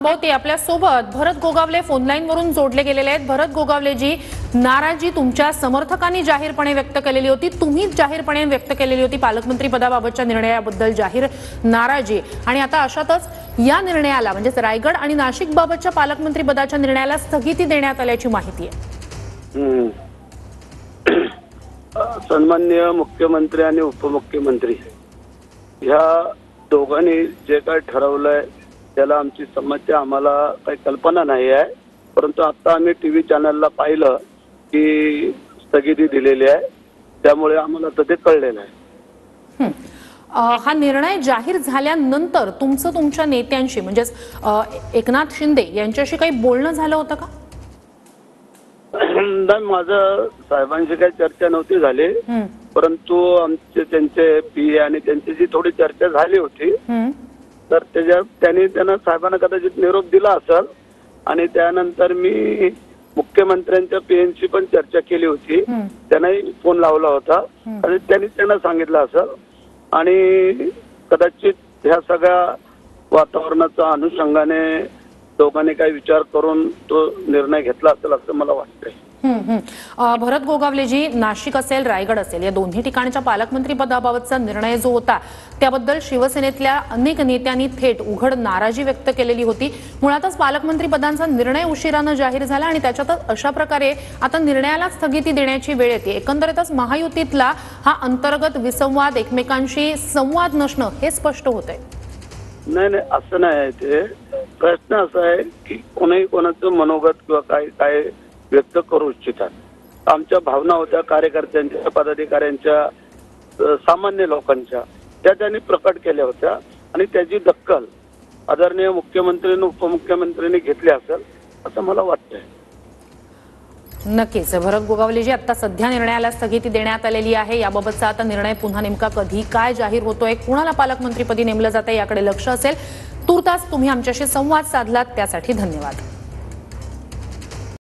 होते आपल्या सोबत भरत गोगावले फोन लाईन वरून जोडले गेलेले आहेत। भरत गोगावलेजी, नाराजी तुमच्या समर्थकांनी जाहीरपणे व्यक्त केलेली होती, तुम्हीच जाहीरपणे व्यक्त केलेली होती पालकमंत्री पदाबाबतच्या निर्णयाबद्दल जाहीर नाराजी, आणि आता अशातच या निर्णयाला म्हणजे रायगड आणि नाशिक बाबतच्या पालकमंत्री पदाच्या निर्णयाला स्थगिती देण्यात आल्याची माहिती आहे। सन्माननीय मुख्यमंत्री आणि उपमुख्यमंत्री ह्या दोघांनी जे काय ठरवलंय त्याला आमची समस्या आम्हाला काही कल्पना नाही आहे, परंतु आता आम्ही टीव्ही चॅनलला पाहिलं की स्थगिती दिलेली आहे, त्यामुळे आम्हाला तर ते कळलेलं आहे। हा निर्णय जाहीर झाल्यानंतर तुमचं तुमच्या नेत्यांशी म्हणजे एकनाथ शिंदे यांच्याशी काही बोलणं झालं होतं का? नाही, माझं साहेबांशी काही चर्चा नव्हती झाली, परंतु आमचे त्यांचे पी आणि त्यांची जी थोडी चर्चा झाली होती, तर त्यांनी त्यांना साहेबांना कदाचित निरोप दिला असेल आणि त्यानंतर मी मुख्यमंत्र्यांच्या पीएनशी पण चर्चा केली होती, त्यांनाही फोन लावला होता आणि त्यांनी त्यांना सांगितलं असेल आणि कदाचित ह्या सगळ्या वातावरणाच्या अनुषंगाने दोघांनी काही विचार करून तो निर्णय घेतला असेल असं मला वाटतंय। भरत गोगावलेजी, नाशिक असेल रायगड असेल या दोन्ही ठिकाणच्या पालकमंत्री पदाबाबतचा निर्णय जो होता त्याबद्दल शिवसेनेतल्या अनेक नेत्यांनी थेट उघड नाराजी व्यक्त केलेली होती। मुळातच पालकमंत्री पदांचा निर्णय उशिराने जाहीर झाला आणि त्याच्यातच अशा प्रकारे आता निर्णयाला स्थगिती देण्याची वेळ येते। एकंदरीतच महायुतीतला हा अंतर्गत विसंवाद, एकमेकांशी संवाद नसणं हे स्पष्ट होतंय। नाही नाही, असं नाही आहे। ते प्रश्न असा आहे की कोणाही कोणाचं मनोगत किंवा काय काय व्यक्त करू इच्छितात। आमच्या भावना होत्या कार्यकर्त्यांच्या, पदाधिकाऱ्यांच्या, सामान्य लोकांच्या, त्या त्यांनी प्रकट केल्या होत्या आणि त्याची दखल आदरणीय मुख्यमंत्री आणि उपमुख्यमंत्र्यांनी घेतली असेल असं मला वाटतंय। नक्कीच भरत गोगावलेजी, आता सध्या निर्णयाला स्थगिती देण्यात आलेली आहे। याबाबतचा आता निर्णय पुन्हा नेमका कधी काय जाहीर होतोय, कुणाला पालकमंत्रीपदी नेमलं जातंय याकडे लक्ष असेल। तूर्तास तुम्ही आमच्याशी संवाद साधलात त्यासाठी धन्यवाद।